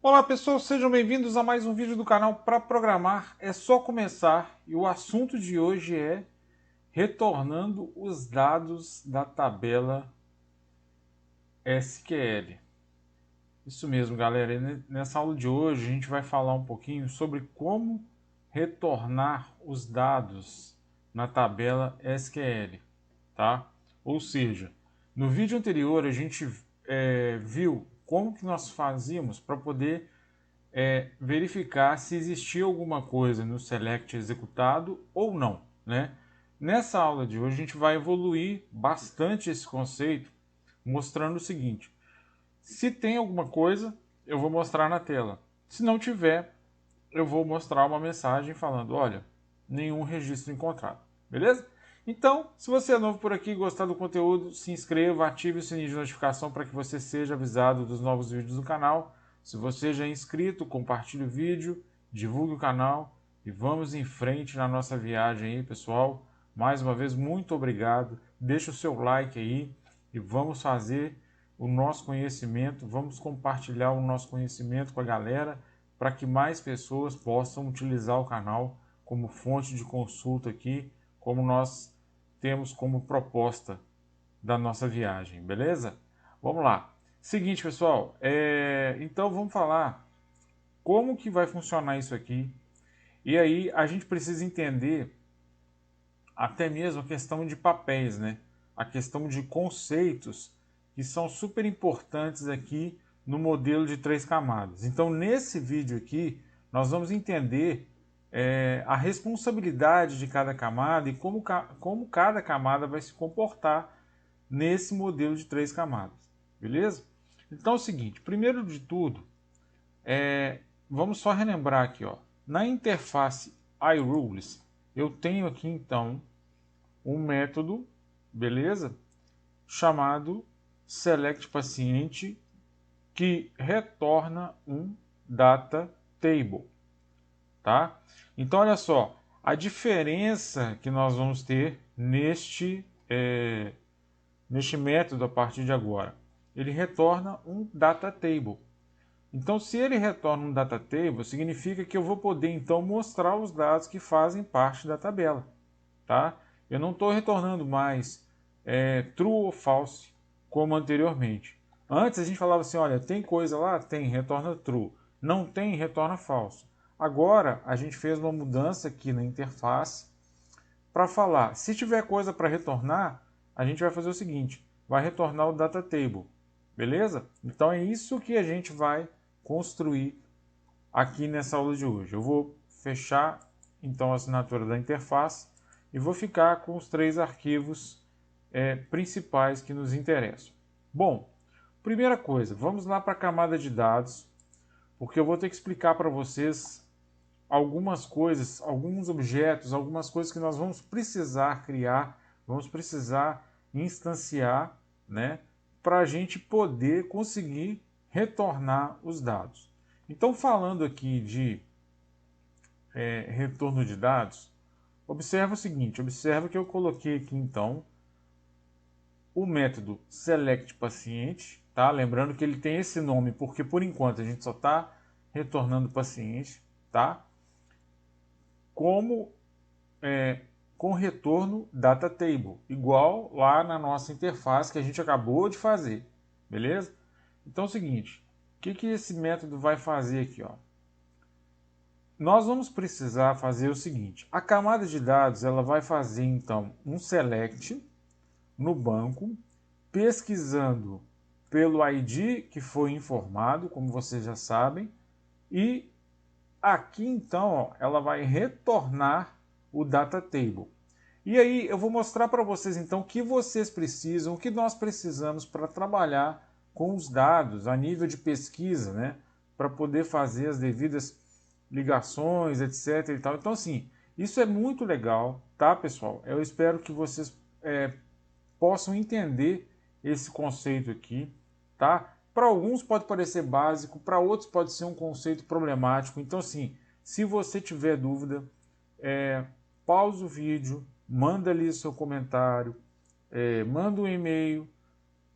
Olá pessoal, sejam bem-vindos a mais um vídeo do canal Para Programar é só começar, e o assunto de hoje é retornando os dados da tabela SQL. Isso mesmo, galera, e nessa aula de hoje a gente vai falar um pouquinho sobre como retornar os dados na tabela SQL, tá? Ou seja, no vídeo anterior a gente viu como que nós fazíamos para poder verificar se existia alguma coisa no select executado ou não, né? Nessa aula de hoje a gente vai evoluir bastante esse conceito, mostrando o seguinte: se tem alguma coisa, eu vou mostrar na tela. Se não tiver, eu vou mostrar uma mensagem falando, olha, nenhum registro encontrado. Beleza? Então, se você é novo por aqui e gostar do conteúdo, se inscreva, ative o sininho de notificação para que você seja avisado dos novos vídeos do canal. Se você já é inscrito, compartilhe o vídeo, divulgue o canal e vamos em frente na nossa viagem aí, pessoal. Mais uma vez, muito obrigado. Deixa o seu like aí e vamos fazer o nosso conhecimento, vamos compartilhar o nosso conhecimento com a galera para que mais pessoas possam utilizar o canal como fonte de consulta aqui, como nós temos como proposta da nossa viagem, beleza? Vamos lá. Seguinte, pessoal, então vamos falar como que vai funcionar isso aqui. E aí a gente precisa entender até mesmo a questão de papéis, né? A questão de conceitos que são super importantes aqui no modelo de 3 camadas. Então, nesse vídeo aqui, nós vamos entender a responsabilidade de cada camada e como cada camada vai se comportar nesse modelo de 3 camadas. Beleza? Então é o seguinte, primeiro de tudo, vamos só relembrar aqui, ó, na interface iRules, eu tenho aqui então um método, beleza? Chamado selectPaciente, que retorna um data table, tá? Então olha só, a diferença que nós vamos ter neste método a partir de agora, ele retorna um data table. Então, se ele retorna um data table, significa que eu vou poder então mostrar os dados que fazem parte da tabela, tá? Eu não estou retornando mais true ou false como anteriormente. Antes a gente falava assim, olha, tem coisa lá? Tem, retorna true. Não tem, retorna falso. Agora a gente fez uma mudança aqui na interface para falar, se tiver coisa para retornar, a gente vai fazer o seguinte, vai retornar o data table, beleza? Então é isso que a gente vai construir aqui nessa aula de hoje. Eu vou fechar então a assinatura da interface e vou ficar com os 3 arquivos principais que nos interessam. Bom, primeira coisa, vamos lá para a camada de dados, porque eu vou ter que explicar para vocês algumas coisas, alguns objetos, algumas coisas que nós vamos precisar criar, vamos precisar instanciar, né, para a gente poder conseguir retornar os dados. Então, falando aqui de retorno de dados, observa o seguinte, observa que eu coloquei aqui então o método selectPaciente, tá? Lembrando que ele tem esse nome porque por enquanto a gente só está retornando paciente, tá? Como com retorno data table, igual lá na nossa interface que a gente acabou de fazer, beleza? Então é o seguinte, o que esse método vai fazer aqui, ó? Nós vamos precisar fazer o seguinte, a camada de dados ela vai fazer então um select no banco, pesquisando pelo ID que foi informado, como vocês já sabem, e aqui então ó, ela vai retornar o data table. E aí eu vou mostrar para vocês então o que vocês precisam, o que nós precisamos para trabalhar com os dados a nível de pesquisa, né, para poder fazer as devidas ligações, etc. e tal. Então assim, isso é muito legal, tá, pessoal? Eu espero que vocês possam entender esse conceito aqui, tá? Para alguns pode parecer básico, para outros pode ser um conceito problemático. Então, assim, se você tiver dúvida, pausa o vídeo, manda ali seu comentário, manda um e-mail,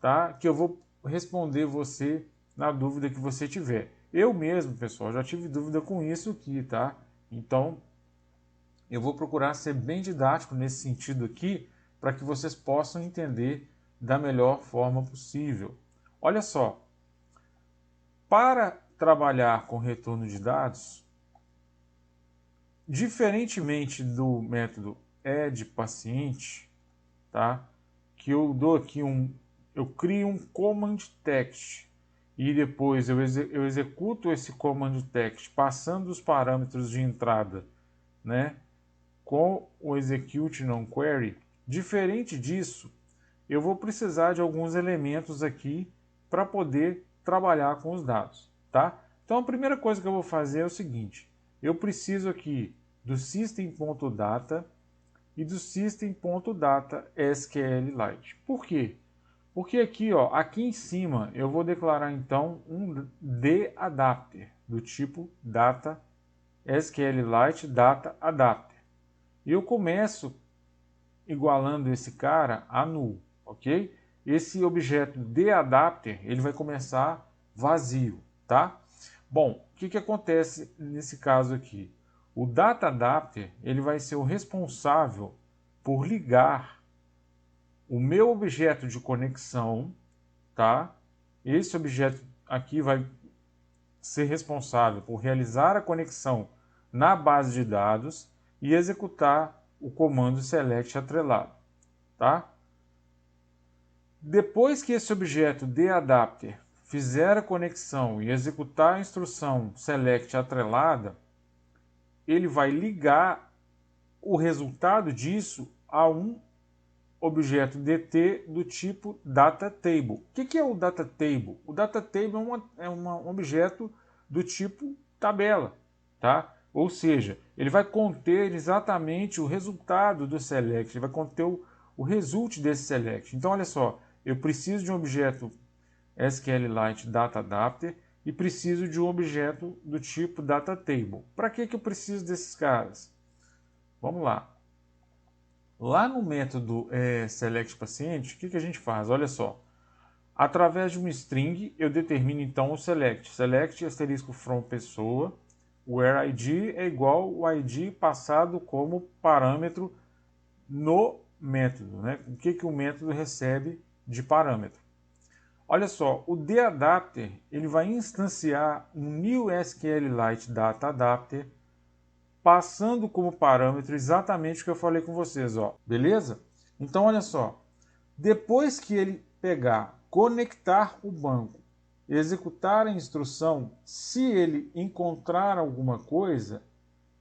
tá? Que eu vou responder você na dúvida que você tiver. Eu mesmo, pessoal, já tive dúvida com isso aqui, tá? Então, eu vou procurar ser bem didático nesse sentido aqui, para que vocês possam entender da melhor forma possível. Olha só, para trabalhar com retorno de dados, diferentemente do método add-paciente, tá? Que eu dou aqui eu crio um command text e depois eu executo esse command text passando os parâmetros de entrada, né, com o execute non query. Diferente disso, eu vou precisar de alguns elementos aqui para poder trabalhar com os dados, tá? Então a primeira coisa que eu vou fazer é o seguinte: eu preciso aqui do system.data e do system.data SQLite. Por quê? Porque aqui, ó, aqui em cima eu vou declarar então um DAdapter do tipo data SQLite data adapter. E eu começo igualando esse cara a null, ok? Esse objeto DAdapter, ele vai começar vazio, tá? Bom, o que acontece nesse caso aqui? O DataAdapter, ele vai ser o responsável por ligar o meu objeto de conexão, tá? Esse objeto aqui vai ser responsável por realizar a conexão na base de dados e executar o comando select atrelado, tá? Depois que esse objeto DAdapter fizer a conexão e executar a instrução select atrelada, ele vai ligar o resultado disso a um objeto DT do tipo DataTable. O que é o DataTable? O DataTable é um objeto do tipo tabela, tá? Ou seja, ele vai conter exatamente o resultado do select, ele vai conter o result desse select. Então, olha só, eu preciso de um objeto SQLite DataAdapter e preciso de um objeto do tipo DataTable. Para que eu preciso desses caras? Vamos lá. Lá no método selectPaciente, o que a gente faz? Olha só. Através de uma string, eu determino então o select. Select asterisco from pessoa, where id é igual o id passado como parâmetro no método, né? O que o método recebe de parâmetro? Olha só, o DAdapter ele vai instanciar um new SQLite DataAdapter passando como parâmetro exatamente o que eu falei com vocês, ó. Beleza? Então, olha só. Depois que ele pegar, conectar o banco, executar a instrução, se ele encontrar alguma coisa,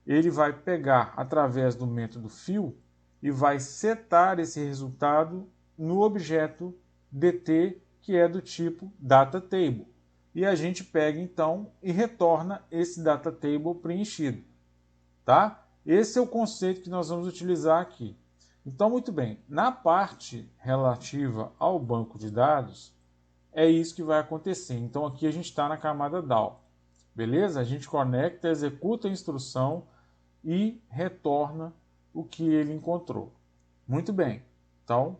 ele vai pegar através do método fill e vai setar esse resultado no objeto DT, que é do tipo DataTable. E a gente pega então e retorna esse DataTable preenchido. Tá? Esse é o conceito que nós vamos utilizar aqui. Então, muito bem, na parte relativa ao banco de dados, é isso que vai acontecer. Então, aqui a gente está na camada DAO. Beleza? A gente conecta, executa a instrução e retorna o que ele encontrou. Muito bem. Então,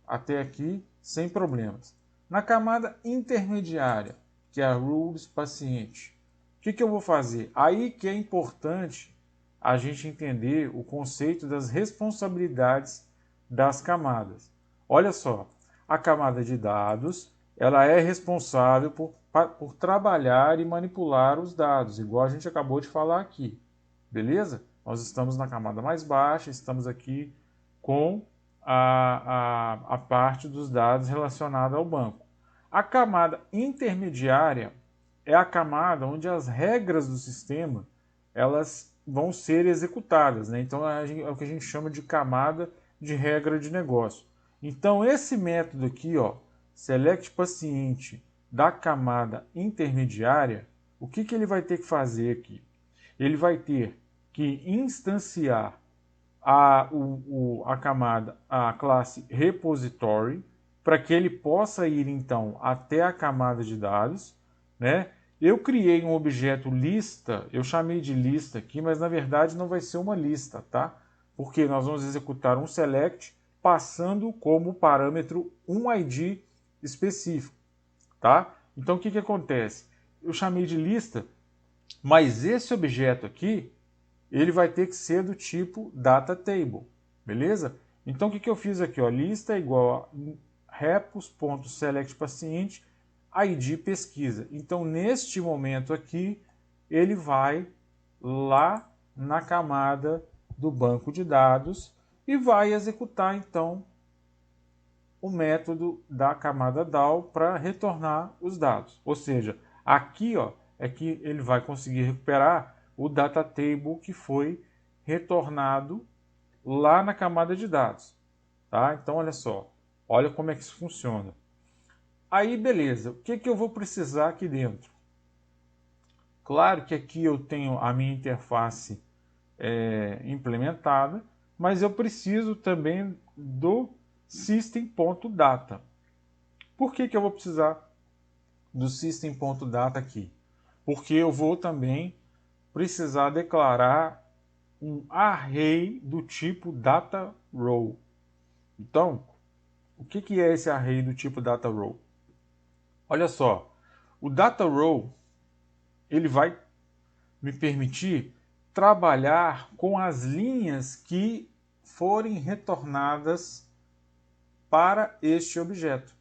até aqui, sem problemas. Na camada intermediária, que é a rules paciente, o que eu vou fazer? Aí que é importante a gente entender o conceito das responsabilidades das camadas. Olha só, a camada de dados, ela é responsável por trabalhar e manipular os dados, igual a gente acabou de falar aqui. Beleza? Nós estamos na camada mais baixa, estamos aqui com a parte dos dados relacionada ao banco. A camada intermediária é a camada onde as regras do sistema elas vão ser executadas, né? Então é o que a gente chama de camada de regra de negócio. Então esse método aqui, ó, select paciente da camada intermediária, o que ele vai ter que fazer aqui? Ele vai ter que instanciar a camada, a classe repository, para que ele possa ir então até a camada de dados, né? Eu criei um objeto lista, eu chamei de lista aqui, mas na verdade não vai ser uma lista, tá? Porque nós vamos executar um select passando como parâmetro um ID específico, tá? Então o que acontece? Eu chamei de lista, mas esse objeto aqui, ele vai ter que ser do tipo data table, beleza? Então o que eu fiz aqui? Ó, lista é igual a repos.selectPaciente ID pesquisa. Então neste momento aqui, ele vai lá na camada do banco de dados e vai executar então o método da camada DAO para retornar os dados. Ou seja, aqui ó, é que ele vai conseguir recuperar o data table que foi retornado lá na camada de dados. Tá? Então olha só, olha como é que isso funciona. Aí beleza, o que eu vou precisar aqui dentro? Claro que aqui eu tenho a minha interface implementada, mas eu preciso também do system.data. Por que eu vou precisar do system.data aqui? Porque eu vou também precisar declarar um array do tipo data row. Então, o que é esse array do tipo data row? Olha só, o data row ele vai me permitir trabalhar com as linhas que forem retornadas para este objeto.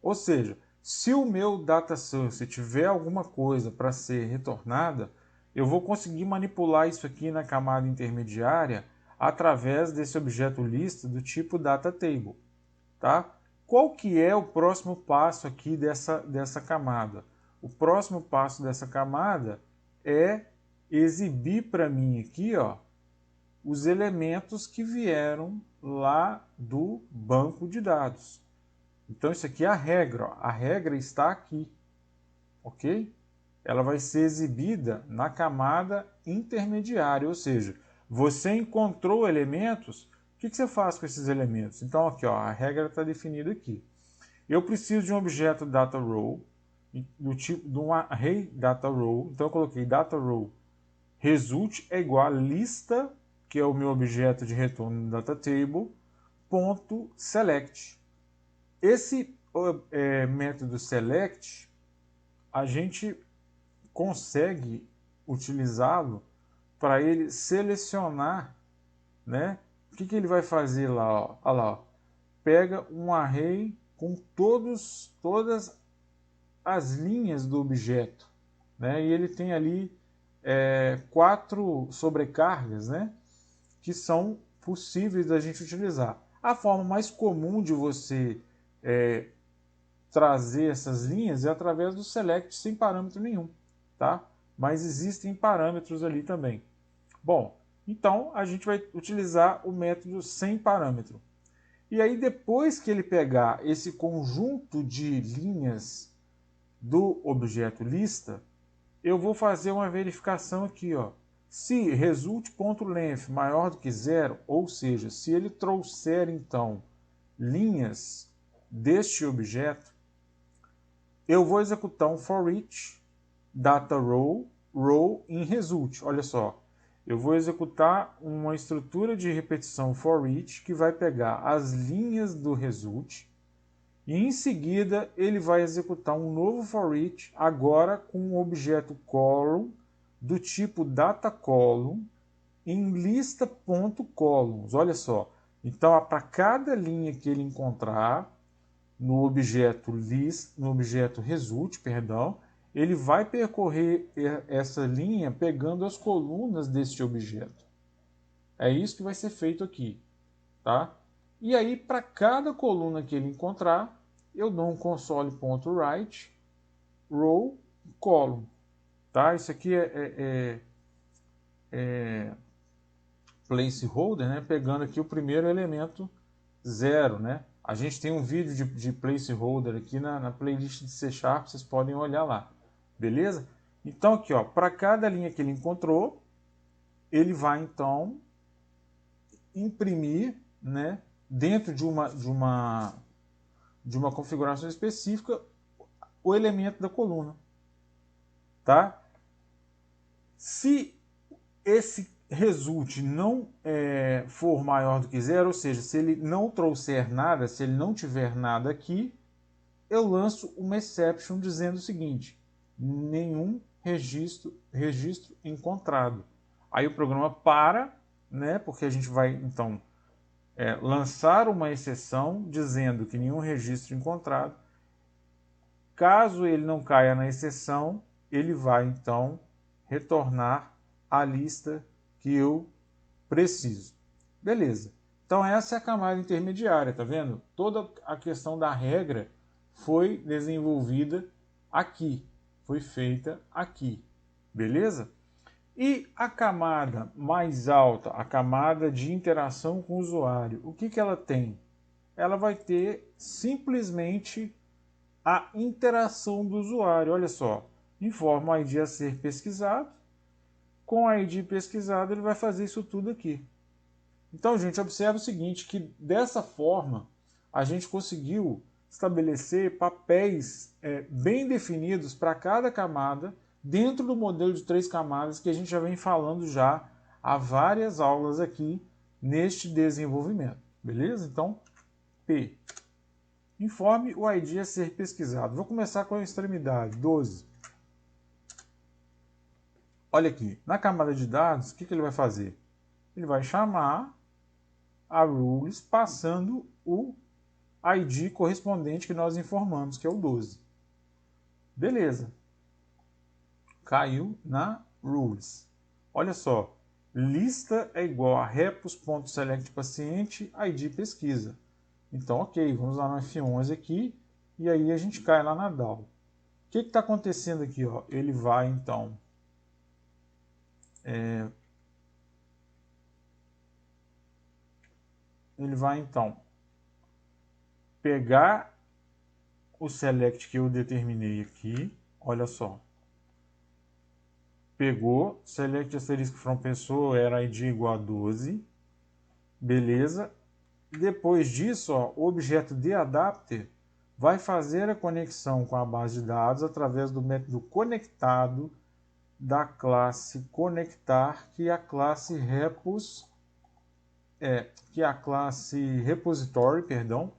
Ou seja, se o meu data source tiver alguma coisa para ser retornada, eu vou conseguir manipular isso aqui na camada intermediária através desse objeto lista do tipo data table. Tá? Qual que é o próximo passo aqui dessa camada? O próximo passo dessa camada é exibir para mim aqui, ó, os elementos que vieram lá do banco de dados. Então isso aqui é a regra, ó. A regra está aqui, ok? Ela vai ser exibida na camada intermediária, ou seja, você encontrou elementos, o que você faz com esses elementos? Então aqui, ó, a regra está definida aqui. Eu preciso de um objeto data row, do tipo de um array data row, então eu coloquei data row result é igual a lista, que é o meu objeto de retorno no data table, ponto select. Esse método select, a gente consegue utilizá-lo para ele selecionar, né? O que ele vai fazer lá? Ó? Olha lá, ó. Pega um array com todas as linhas do objeto, né? E ele tem ali 4 sobrecargas, né? Que são possíveis da gente utilizar. A forma mais comum de você trazer essas linhas é através do select sem parâmetro nenhum, tá? Mas existem parâmetros ali também. Bom, então a gente vai utilizar o método sem parâmetro. E aí depois que ele pegar esse conjunto de linhas do objeto lista, eu vou fazer uma verificação aqui, ó. Se result.length maior do que 0, ou seja, se ele trouxer então linhas deste objeto, eu vou executar um for each data row in result. Olha só, eu vou executar uma estrutura de repetição for each que vai pegar as linhas do result e em seguida ele vai executar um novo for each agora com um objeto column do tipo data column em lista.columns. Olha só, então para cada linha que ele encontrar no objeto list, no objeto result, perdão, ele vai percorrer essa linha pegando as colunas deste objeto. É isso que vai ser feito aqui, tá? E aí para cada coluna que ele encontrar, eu dou um console.write row column, tá? Isso aqui é placeholder, né? Pegando aqui o primeiro elemento 0, né? A gente tem um vídeo de placeholder aqui na playlist de C Sharp, vocês podem olhar lá, beleza? Então aqui, ó, para cada linha que ele encontrou, ele vai então imprimir, né, dentro de uma configuração específica o elemento da coluna, tá? Se esse result não for maior do que 0, ou seja, se ele não trouxer nada, se ele não tiver nada aqui, eu lanço uma exception dizendo o seguinte: nenhum registro encontrado. Aí o programa para, né, porque a gente vai então lançar uma exceção dizendo que nenhum registro encontrado. Caso ele não caia na exceção, ele vai então retornar a lista que eu preciso. Beleza. Então essa é a camada intermediária, tá vendo? Toda a questão da regra foi desenvolvida aqui, foi feita aqui. Beleza? E a camada mais alta, a camada de interação com o usuário, o que ela tem? Ela vai ter simplesmente a interação do usuário. Olha só, informa o ID a ser pesquisado. Com o ID pesquisado, ele vai fazer isso tudo aqui. Então, gente, observe o seguinte, que dessa forma a gente conseguiu estabelecer papéis bem definidos para cada camada dentro do modelo de 3 camadas que a gente já vem falando já há várias aulas aqui neste desenvolvimento. Beleza? Então, P. Informe o ID a ser pesquisado. Vou começar com a extremidade, 12. Olha aqui, na camada de dados, o que ele vai fazer? Ele vai chamar a rules passando o ID correspondente que nós informamos, que é o 12. Beleza. Caiu na rules. Olha só, lista é igual a repos.selectPaciente ID pesquisa. Então, ok, vamos lá no F11 aqui e aí a gente cai lá na DAO. O que está acontecendo aqui? Ó? Ele vai então pegar o select que eu determinei aqui, olha só. Pegou, select asterisco from pessoa era id igual a 12, beleza. Depois disso, ó, o objeto deAdapter vai fazer a conexão com a base de dados através do método conectado da classe conectar, que é a classe repository,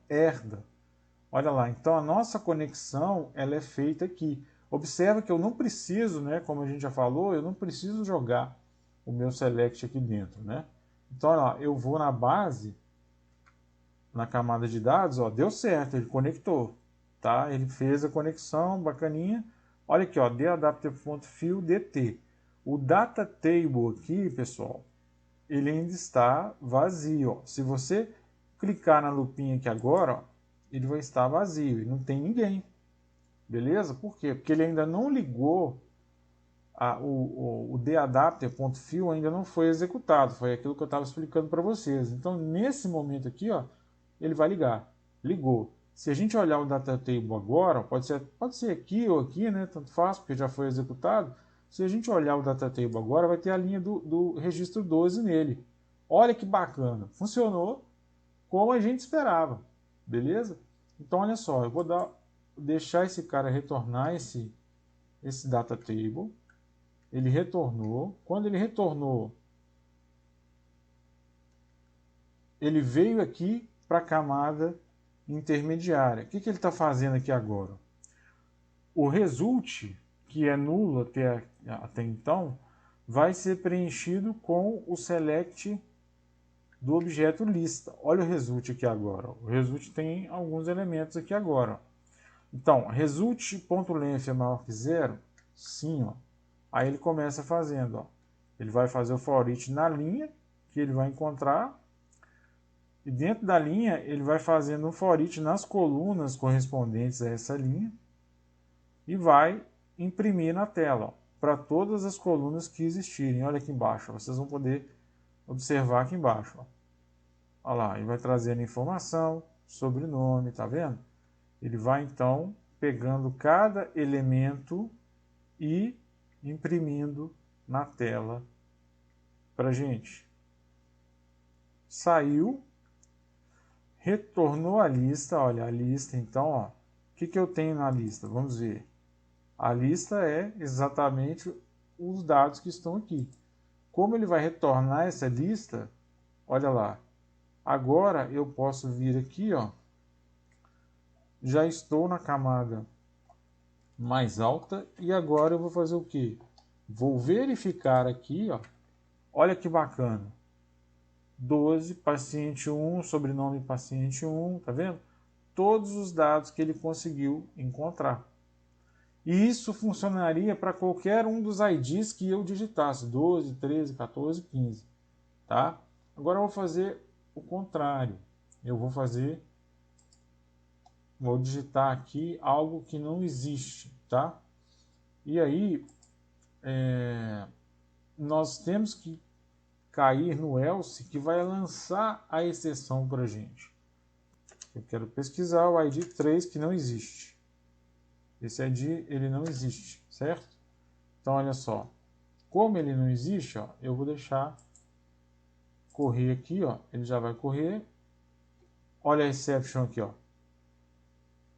herda. Olha lá, então a nossa conexão ela é feita aqui. Observa que eu não preciso, né, como a gente já falou, eu não preciso jogar o meu select aqui dentro, né? Então, olha lá, eu vou na base, na camada de dados, ó, deu certo, ele conectou, tá? Ele fez a conexão, bacaninha. Olha aqui, ó, deadapter.fill dt. O data table aqui, pessoal, ele ainda está vazio, ó. Se você clicar na lupinha aqui agora, ó, ele vai estar vazio e não tem ninguém. Beleza? Por quê? Porque ele ainda não ligou, o deadapter.fill ainda não foi executado. Foi aquilo que eu estava explicando para vocês. Então, nesse momento aqui, ó, ele vai ligar. Ligou. Se a gente olhar o data table agora, pode ser aqui ou aqui, né? Tanto faz, porque já foi executado. Se a gente olhar o data table agora, vai ter a linha do registro 12 nele. Olha que bacana. Funcionou como a gente esperava. Beleza? Então, olha só, eu vou deixar esse cara retornar esse data table. Ele retornou. Quando ele retornou, ele veio aqui para a camada intermediária. O que ele está fazendo aqui agora? O result, que é nulo até então, vai ser preenchido com o select do objeto lista. Olha o result aqui agora. O result tem alguns elementos aqui agora. Então, result.length é maior que 0? Sim, ó. Aí ele começa fazendo, ó. Ele vai fazer o for each na linha que ele vai encontrar. E dentro da linha, ele vai fazendo um for each nas colunas correspondentes a essa linha. E vai imprimir na tela, para todas as colunas que existirem. Olha aqui embaixo, ó. Vocês vão poder observar aqui embaixo, ó. Olha lá, ele vai trazendo informação, sobrenome, tá vendo? Ele vai então pegando cada elemento e imprimindo na tela para gente. Saiu, retornou a lista. Olha a lista, então, ó, o que eu tenho na lista? Vamos ver. A lista é exatamente os dados que estão aqui. Como ele vai retornar essa lista, olha lá. Agora eu posso vir aqui, ó, já estou na camada mais alta e agora eu vou fazer o que? Vou verificar aqui, ó. Olha que bacana. 12, paciente 1, sobrenome paciente 1, tá vendo? Todos os dados que ele conseguiu encontrar. E isso funcionaria para qualquer um dos IDs que eu digitasse, 12, 13, 14, 15, tá? Agora eu vou fazer o contrário. Vou digitar aqui algo que não existe, tá? E aí, nós temos que cair no else que vai lançar a exceção para a gente. Eu quero pesquisar o ID 3 que não existe. Esse ID ele não existe, certo? Então olha só, como ele não existe, ó, eu vou deixar correr aqui, ó, ele já vai correr. Olha a exception aqui, ó.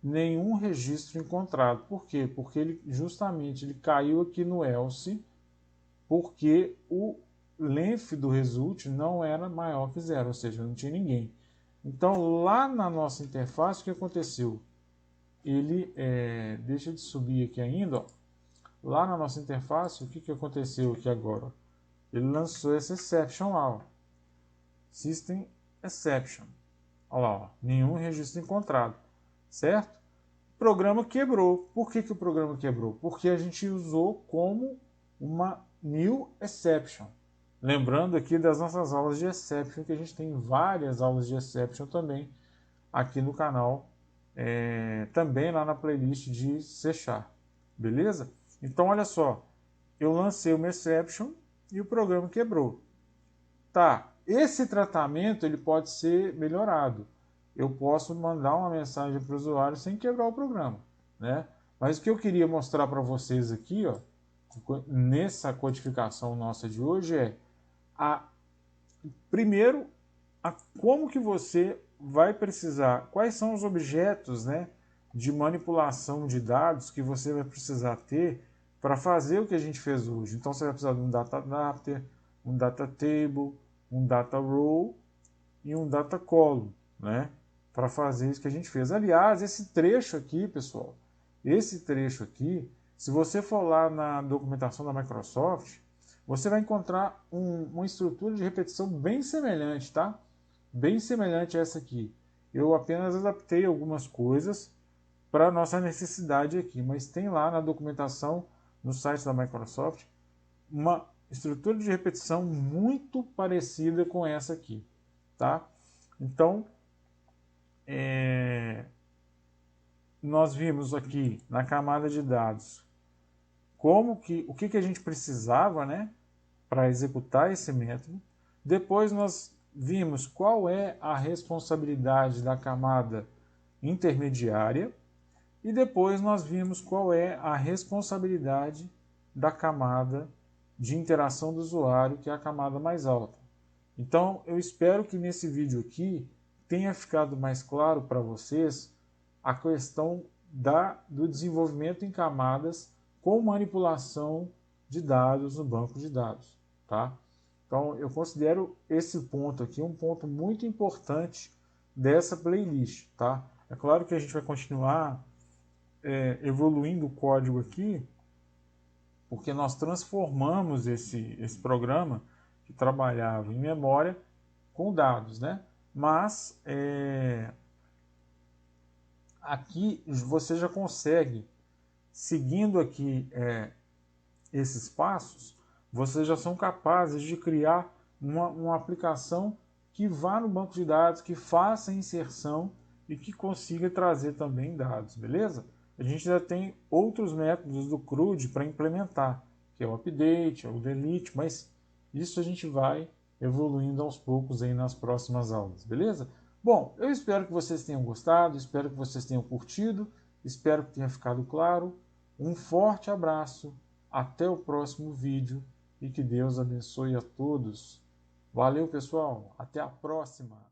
Nenhum registro encontrado. Por quê? Porque ele justamente ele caiu aqui no else, porque o length do result não era maior que 0, ou seja, não tinha ninguém. Então lá na nossa interface o que aconteceu? Ele deixa de subir aqui ainda, ó. Lá na nossa interface o que aconteceu aqui agora? Ele lançou essa exception lá, ó. System exception. Olha lá, ó, nenhum registro encontrado, certo? O programa quebrou. Por que o programa quebrou? Porque a gente usou como uma new exception. Lembrando aqui das nossas aulas de exception, que a gente tem várias aulas de exception também aqui no canal, também lá na playlist de C#, beleza? Então olha só, eu lancei uma exception e o programa quebrou. Tá, esse tratamento ele pode ser melhorado. Eu posso mandar uma mensagem para o usuário sem quebrar o programa, né? Mas o que eu queria mostrar para vocês aqui, ó, nessa codificação nossa de hoje primeiro, como que você vai precisar, quais são os objetos, né, de manipulação de dados que você vai precisar ter para fazer o que a gente fez hoje. Então você vai precisar de um data adapter, um data table, um data row e um data column, né, para fazer isso que a gente fez. Aliás, esse trecho aqui, pessoal, se você for lá na documentação da Microsoft, você vai encontrar uma estrutura de repetição bem semelhante, tá? Bem semelhante a essa aqui. Eu apenas adaptei algumas coisas para a nossa necessidade aqui, mas tem lá na documentação, no site da Microsoft, uma estrutura de repetição muito parecida com essa aqui, tá? Então, nós vimos aqui na camada de dados o que a gente precisava, né, para executar esse método. Depois nós vimos qual é a responsabilidade da camada intermediária e depois nós vimos qual é a responsabilidade da camada de interação do usuário, que é a camada mais alta. Então eu espero que nesse vídeo aqui tenha ficado mais claro para vocês a questão do desenvolvimento em camadas com manipulação de dados no banco de dados, tá? Então eu considero esse ponto aqui um ponto muito importante dessa playlist, tá? É claro que a gente vai continuar evoluindo o código aqui, porque nós transformamos esse programa que trabalhava em memória com dados, né? Mas aqui você já consegue, seguindo aqui esses passos, vocês já são capazes de criar uma aplicação que vá no banco de dados, que faça inserção e que consiga trazer também dados, beleza? A gente já tem outros métodos do CRUD para implementar, que é o update, é o delete, mas isso a gente vai evoluindo aos poucos aí nas próximas aulas, beleza? Bom, eu espero que vocês tenham gostado, espero que vocês tenham curtido, espero que tenha ficado claro. Um forte abraço, até o próximo vídeo e que Deus abençoe a todos. Valeu, pessoal, até a próxima!